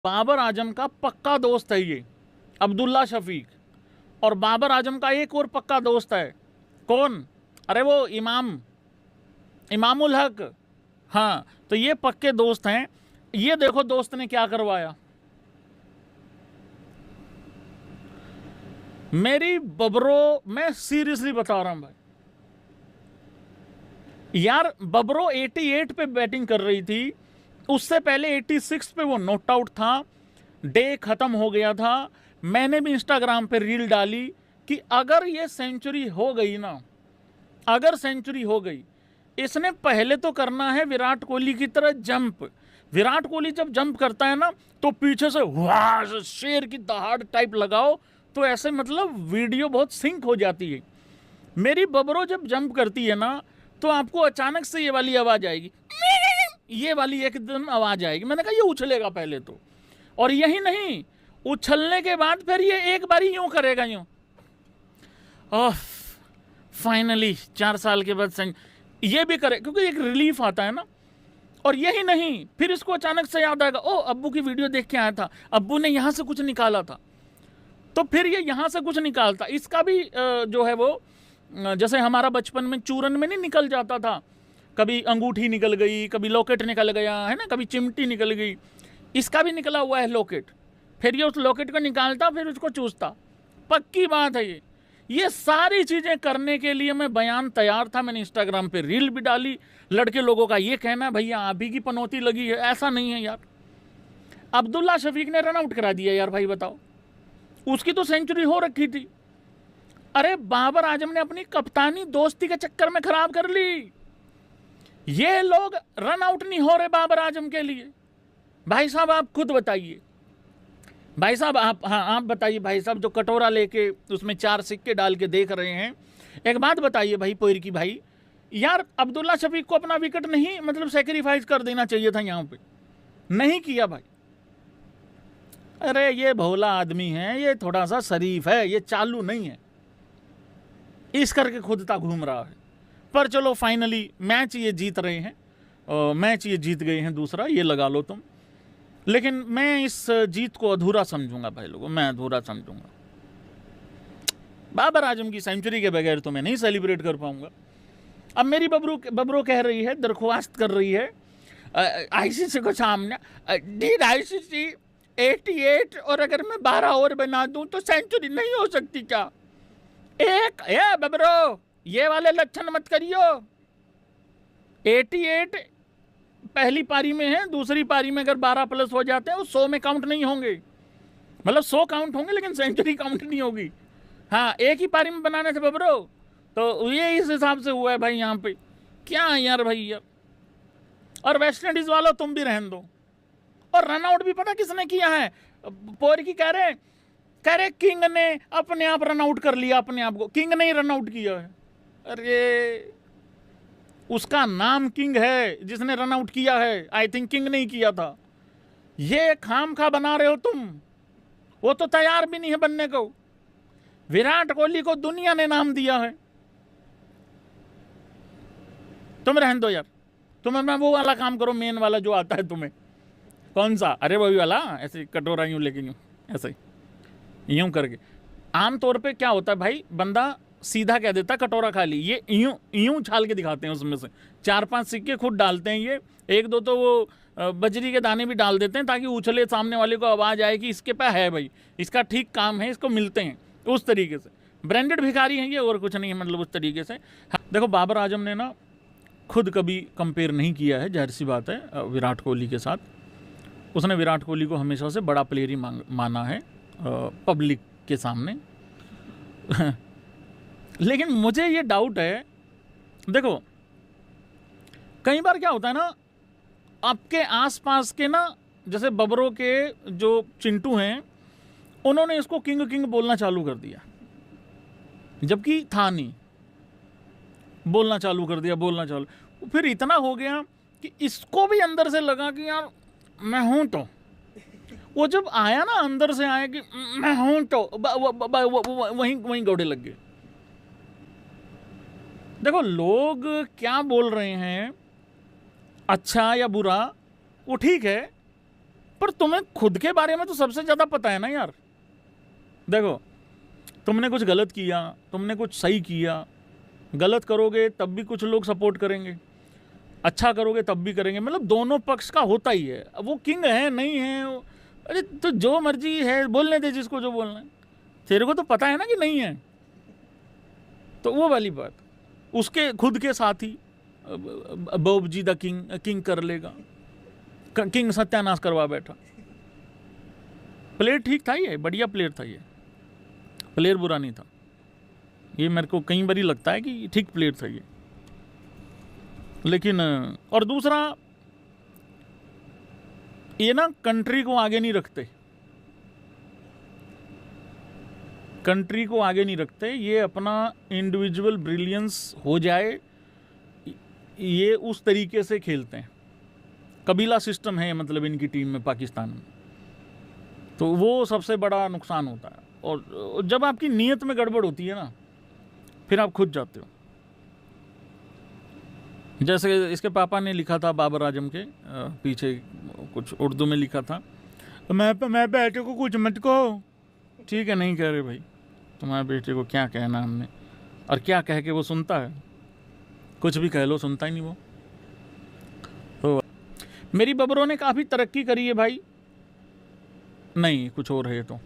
बाबर आजम का पक्का दोस्त है ये अब्दुल्ला शफीक, और बाबर आजम का एक और पक्का दोस्त है, कौन? अरे वो इमामुल हक। हाँ, तो ये पक्के दोस्त हैं। ये देखो दोस्त ने क्या करवाया। मेरी बबरो, मैं सीरियसली बता रहा हूं भाई यार, बबरो 88 पे बैटिंग कर रही थी, उससे पहले 86 पे वो नॉट आउट था, डे खत्म हो गया था। मैंने भी इंस्टाग्राम पे रील डाली कि अगर ये सेंचुरी हो गई ना, अगर सेंचुरी हो गई, इसने पहले तो करना है विराट कोहली की तरह जंप। विराट कोहली जब जंप करता है ना, तो पीछे से वाह शेर की दहाड़ टाइप लगाओ, तो ऐसे मतलब वीडियो बहुत सिंक हो जाती है। मेरी बबरो जब जंप करती है ना, तो आपको अचानक से ये वाली आवाज आएगी, ये वाली एकदम आवाज आएगी। मैंने कहा ये उछलेगा पहले तो, और यही नहीं, उछलने के बाद फिर ये एक बारी यूं करेगा, यूं। ओह, फाइनली 4 साल के बाद ये भी करे, क्योंकि एक रिलीफ आता है ना। और यही नहीं, फिर इसको अचानक से याद आएगा, ओ अब्बू की वीडियो देख के आया था, अब्बू ने यहां से कुछ निकाला था, तो फिर ये यहां से कुछ निकालता। इसका भी जो है वो, जैसे हमारा बचपन में चूरन में नहीं निकल जाता था, कभी अंगूठी निकल गई, कभी लॉकेट निकल गया है ना, कभी चिमटी निकल गई, इसका भी निकला हुआ है लॉकेट। फिर ये उस लॉकेट को निकालता, फिर उसको चूसता। पक्की बात है ये सारी चीजें करने के लिए मैं बयान तैयार था। मैंने इंस्टाग्राम पे रील भी डाली। लड़के लोगों का ये कहना है भैया आप ही की पनौती लगी है, ऐसा नहीं है यार। अब्दुल्ला शफीक ने रन आउट करा दिया यार, भाई बताओ, उसकी तो सेंचुरी हो रखी थी। अरे बाबर आजम ने अपनी कप्तानी दोस्ती के चक्कर में खराब कर ली। ये लोग रन आउट नहीं हो रहे बाबर आजम के लिए। भाई साहब आप खुद बताइए, भाई साहब आप, हाँ आप बताइए भाई साहब, जो कटोरा लेके उसमें 4 सिक्के डाल के देख रहे हैं, एक बात बताइए भाई पोयर की भाई, यार अब्दुल्ला शफीक को अपना विकेट नहीं मतलब सेक्रीफाइस कर देना चाहिए था यहाँ पे, नहीं किया भाई। अरे ये भोला आदमी है, ये थोड़ा सा शरीफ है, ये चालू नहीं है, इस करके खुदता घूम रहा है। पर चलो फाइनली मैच ये जीत रहे हैं, मैच ये जीत गए हैं दूसरा, ये लगा लो तुम। लेकिन मैं इस जीत को अधूरा समझूंगा भाई लोगों, मैं अधूरा समझूंगा। बाबर आजम की सेंचुरी के बगैर तो मैं नहीं सेलिब्रेट कर पाऊंगा। अब मेरी बबरो कह रही है, दरख्वास्त कर रही है आईसीसी को सामने, डीड आईसीसी 88 और अगर मैं 12 और बना दूं तो सेंचुरी नहीं हो सकती क्या? एक बबरो ये वाले लक्षण मत करियो। 88 पहली पारी में है, दूसरी पारी में अगर 12 प्लस हो जाते हैं वो 100 में काउंट नहीं होंगे, मतलब 100 काउंट होंगे लेकिन सेंचुरी काउंट नहीं होगी। हाँ, एक ही पारी में बनाने थे बबरो, तो ये इस हिसाब से हुआ है भाई यहाँ पे। क्या यार भाई यार, और वेस्ट इंडीज वालों तुम भी रहन दो। और रन आउट भी पता किसने किया है? पोर की कह रहे किंग ने अपने आप रन आउट कर लिया अपने आप को। किंग ने ही रन आउट किया है। अरे उसका नाम किंग है जिसने रन आउट किया है, आई थिंक किंग नहीं किया था। ये खाम खा बना रहे हो तुम, वो तो तैयार भी नहीं है बनने को। विराट कोहली को दुनिया ने नाम दिया है। तुम रहन दो यार, तुम अपना वो वाला काम करो, मेन वाला जो आता है तुम्हें। कौन सा? अरे वही वाला, ऐसे कटोरा यूं लेके यूं ऐसे यूं करके। आमतौर पे क्या होता है भाई, बंदा सीधा कह देता कटोरा खाली, ये यूं यूं छाल के दिखाते हैं, उसमें से 4-5 सिक्के खुद डालते हैं ये, 1-2 तो वो बजरी के दाने भी डाल देते हैं ताकि उछले, सामने वाले को आवाज़ आए कि इसके पे है भाई, इसका ठीक काम है, इसको मिलते हैं। उस तरीके से ब्रांडेड भिखारी हैं ये, और कुछ नहीं है, मतलब उस तरीके से। देखो बाबर आजम ने ना खुद कभी कंपेयर नहीं किया है, जाहिर सी बात है, विराट कोहली के साथ। उसने विराट कोहली को हमेशा से बड़ा प्लेयर ही माना है पब्लिक के सामने। लेकिन मुझे ये डाउट है, देखो कई बार क्या होता है ना, आपके आसपास के ना, जैसे बबरों के जो चिंटू हैं, उन्होंने इसको किंग किंग बोलना चालू कर दिया, जबकि था नहीं। बोलना चालू कर दिया, बोलना चालू, फिर इतना हो गया कि इसको भी अंदर से लगा कि यार मैं हूं। तो वो जब आया ना, अंदर से आया कि मैं हूं, तो वहीं गौड़े लग गए। देखो लोग क्या बोल रहे हैं, अच्छा या बुरा, वो ठीक है, पर तुम्हें खुद के बारे में तो सबसे ज़्यादा पता है ना यार। देखो, तुमने कुछ गलत किया, तुमने कुछ सही किया, गलत करोगे तब भी कुछ लोग सपोर्ट करेंगे, अच्छा करोगे तब भी करेंगे, मतलब दोनों पक्ष का होता ही है। वो किंग है नहीं है, अरे तो जो मर्जी है बोलने दे जिसको जो बोलना है, तेरे को तो पता है ना कि नहीं है। तो वो वाली बात, उसके खुद के साथी बॉब जी द किंग कर लेगा, किंग सत्यानाश करवा बैठा। प्लेयर ठीक था, ये बढ़िया प्लेयर था, ये प्लेयर बुरा नहीं था, ये मेरे को कई बार लगता है कि ठीक प्लेयर था ये। लेकिन और दूसरा, ये ना कंट्री को आगे नहीं रखते, कंट्री को आगे नहीं रखते, ये अपना इंडिविजुअल ब्रिलियंस हो जाए ये उस तरीके से खेलते हैं। कबीला सिस्टम है मतलब इनकी टीम में पाकिस्तान में, तो वो सबसे बड़ा नुकसान होता है। और जब आपकी नीयत में गड़बड़ होती है ना, फिर आप खुद जाते हो। जैसे इसके पापा ने लिखा था बाबर आजम के पीछे कुछ उर्दू में लिखा था, मैं बेटे को कुछ मत कहो। ठीक है, नहीं कह रहे भाई, तुम्हारे बेटे को क्या कहना हमने, और क्या कह के वो सुनता है, कुछ भी कह लो सुनता ही नहीं वो। तो मेरी बबरों ने काफ़ी तरक्की करी है भाई, नहीं कुछ और है। तो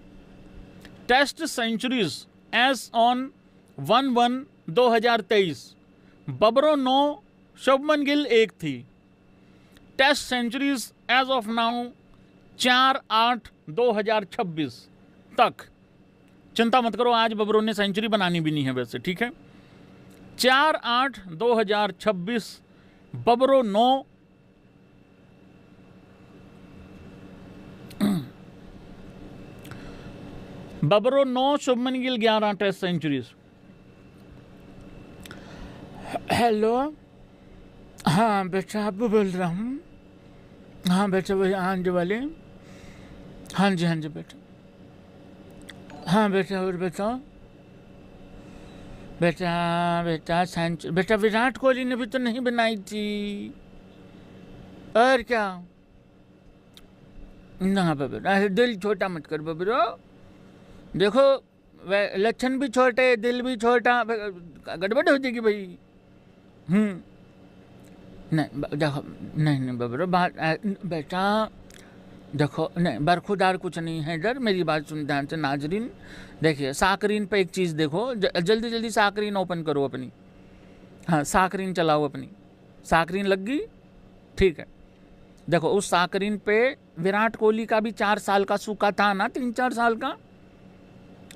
टेस्ट सेंचुरीज एज ऑन 1/1/2023, बबरों 9, शुभमन गिल 1 थी। Test centuries as of now 4/8/2026 तक। चिंता मत करो, आज बबरों ने सेंचुरी बनानी भी नहीं है वैसे, ठीक है। 4/8/2026 बबरों 9, बबरों 9, Shubman Gill 11 test centuries. Hello, हाँ बेटा अब बोल रहा हूँ। हाँ बेटा वही आने वाले, हाँ जी बेटा। हाँ बेटा और बताओ। बेटा विराट कोहली ने भी तो नहीं बनाई थी, और क्या ना बाबा, दिल छोटा मत कर बाबरो। देखो लक्षण भी छोटे, दिल भी छोटा, गड़बड़ हो जाएगी भाई। नहीं देखो, नहीं बाबरो, बेटा देखो, नहीं बरखुदार कुछ नहीं है इधर, मेरी बात सुन ध्यान से नाजरीन। देखिए साकरीन पे एक चीज़ देखो, जल्दी जल्दी साकरीन ओपन करो अपनी। हाँ साकरीन चलाओ अपनी, साकरीन लग गई, ठीक है। देखो उस साकरीन पे विराट कोहली का भी 4 साल का सूखा था ना, 3-4 साल का।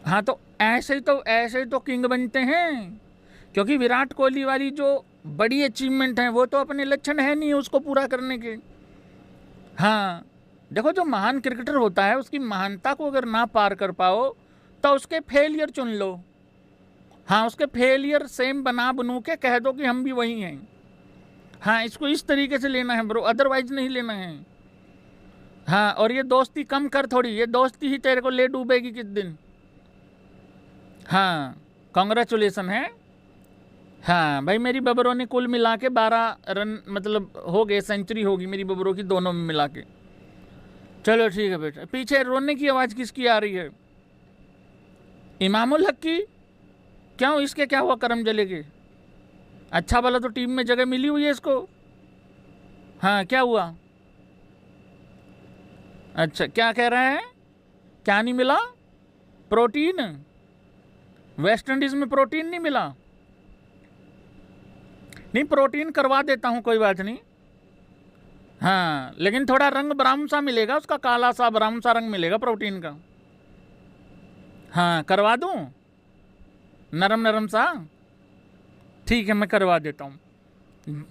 हाँ तो ऐसे ही तो किंग बनते हैं, क्योंकि विराट कोहली वाली जो बड़ी अचीवमेंट है वो तो अपने लक्षण है नहीं उसको पूरा करने के। हाँ देखो, जो महान क्रिकेटर होता है उसकी महानता को अगर ना पार कर पाओ तो उसके फेलियर चुन लो। हाँ उसके फेलियर सेम बनू के कह दो कि हम भी वही हैं। हाँ इसको इस तरीके से लेना है ब्रो, अदरवाइज नहीं लेना है। हाँ और ये दोस्ती कम कर थोड़ी, ये दोस्ती ही तेरे को ले डूबेगी किस दिन। हाँ कांग्रेचुलेसन है। हाँ भाई मेरी बबरों ने कुल मिला के 12 रन मतलब हो गए, सेंचुरी होगी मेरी बबरों की दोनों में मिला के। चलो ठीक है बेटा। पीछे रोने की आवाज़ किसकी आ रही है? इमामुल हक की। क्यों, इसके क्या हुआ, करम जलेगे? अच्छा भला तो टीम में जगह मिली हुई है इसको। हाँ क्या हुआ? अच्छा क्या कह रहे हैं, क्या नहीं मिला? प्रोटीन, वेस्ट इंडीज में प्रोटीन नहीं मिला? नहीं प्रोटीन करवा देता हूँ, कोई बात नहीं। हाँ लेकिन थोड़ा रंग ब्राउन सा मिलेगा उसका, काला सा ब्राउन सा रंग मिलेगा प्रोटीन का। हाँ करवा दूँ, नरम नरम सा। ठीक है मैं करवा देता हूँ।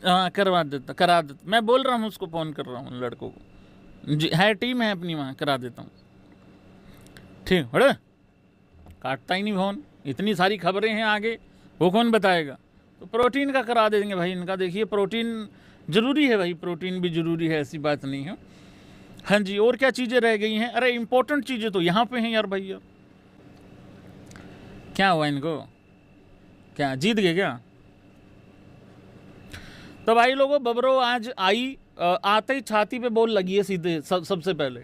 हाँ करा देता। मैं बोल रहा हूँ उसको, फ़ोन कर रहा हूँ लड़कों को जी, है टीम है अपनी वहाँ, करा देता हूँ। ठीक अरे काटता ही नहीं फ़ोन, इतनी सारी खबरें हैं आगे, वो कौन बताएगा। तो प्रोटीन का करा देंगे भाई इनका। देखिए प्रोटीन ज़रूरी है भाई, प्रोटीन भी ज़रूरी है, ऐसी बात नहीं है। हाँ जी और क्या चीज़ें रह गई हैं? अरे इंपॉर्टेंट चीज़ें तो यहाँ पे हैं यार भैया। क्या हुआ इनको, क्या जीत गए क्या? तो भाई लोगों बबरो आज आई, आते ही छाती पे बॉल लगी है सीधे सबसे पहले।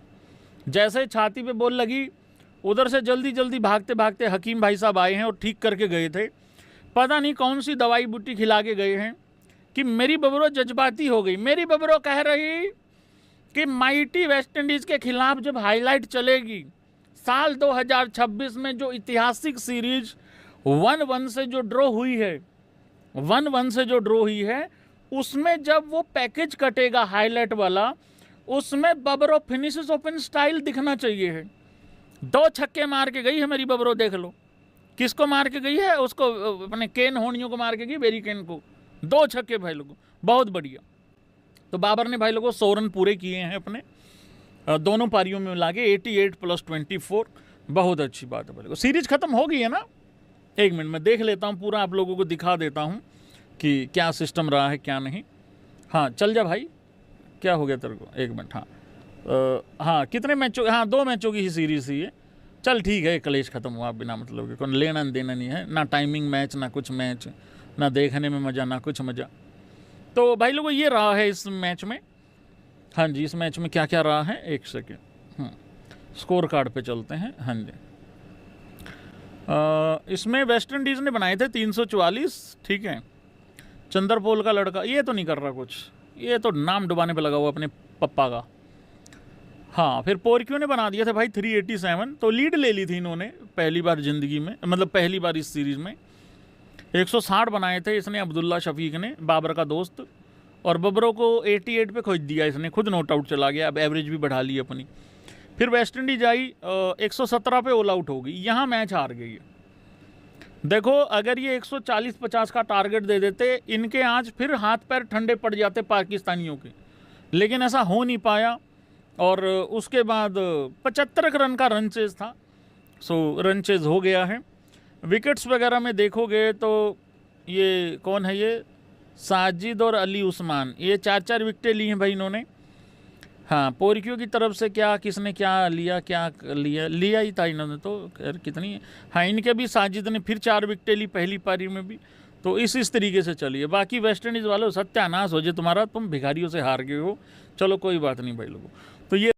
जैसे ही छाती पे बॉल लगी, उधर से जल्दी जल्दी भागते भागते हकीम भाई साहब आए हैं और ठीक करके गए थे। पता नहीं कौन सी दवाई बूटी खिला के गए हैं कि मेरी बबरो जज्बाती हो गई। मेरी बबरो कह रही कि माइटी वेस्ट इंडीज़ के खिलाफ जब हाईलाइट चलेगी साल 2026 में, जो ऐतिहासिक सीरीज 1-1 से जो ड्रॉ हुई है, 1-1 से जो ड्रॉ हुई है, उसमें जब वो पैकेज कटेगा हाईलाइट वाला, उसमें बबरो फिनिशेस ओपन स्टाइल दिखना चाहिए है। 2 छक्के मार के गई है मेरी बबरो, देख लो किसको मार के गई है, उसको अपने केन होनियों को मार के गई, बेरी केन को 2 छक्के भाई लोगों, बहुत बढ़िया। तो बाबर ने भाई लोगों 100 रन पूरे किए हैं अपने दोनों पारियों में मिला के, 88 + 24, बहुत अच्छी बात है भाई लोगों। सीरीज खत्म हो गई है ना, 1 मिनट में देख लेता हूँ पूरा, आप लोगों को दिखा देता हूँ कि क्या सिस्टम रहा है क्या नहीं। हाँ चल जा भाई, क्या हो गया तेरे को, 1 मिनट। हाँ हाँ कितने मैचों, हाँ 2 मैचों की ही सीरीज थी ये। चल ठीक है, कलेश खत्म हुआ बिना मतलब के, कौन लेना देना नहीं है, ना टाइमिंग मैच ना कुछ मैच, ना देखने में मज़ा ना कुछ मज़ा। तो भाई लोगों ये रहा है इस मैच में। हाँ जी, इस मैच में क्या क्या रहा है, 1 सेकेंड, स्कोर कार्ड पे चलते हैं। हाँ जी, इसमें वेस्ट इंडीज़ ने बनाए थे 344, ठीक है। चंद्रपोल का लड़का ये तो नहीं कर रहा कुछ, ये तो नाम डुबाने पे लगा हुआ अपने पप्पा का। हाँ फिर पोर्क्यू ने बना दिया था भाई 387, तो लीड ले ली थी इन्होंने पहली बार ज़िंदगी में, मतलब पहली बार इस सीरीज़ में। 160 बनाए थे इसने, अब्दुल्ला शफीक ने, बाबर का दोस्त, और बबरों को 88 पे खोज दिया इसने, खुद नॉट आउट चला गया, अब एवरेज भी बढ़ा ली अपनी। फिर वेस्ट इंडीज आई 117 पे ऑल आउट हो गई, यहाँ मैच हार गई है। देखो अगर ये 140-50 का टारगेट दे देते, इनके आज फिर हाथ पैर ठंडे पड़ जाते पाकिस्तानियों के, लेकिन ऐसा हो नहीं पाया। और उसके बाद 75 रन का रन चेज था, सो रन चेज हो गया है। विकेट्स वगैरह में देखोगे तो ये कौन है, ये साजिद और अली उस्मान, ये 4-4 विकेटें ली हैं भाई इन्होंने। हाँ पोर्क्यू की तरफ से क्या किसने क्या लिया ही था इन्होंने तो, खैर कितनी। हाँ इनके भी साजिद ने फिर 4 विकेटें ली पहली पारी में भी, तो इस तरीके से चलिए। बाकी वेस्ट इंडीज़ वालों सत्यानाश हो जाए तुम्हारा, तुम भिखारियों से हार गए हो, चलो कोई बात नहीं भाई लोगों। तो ये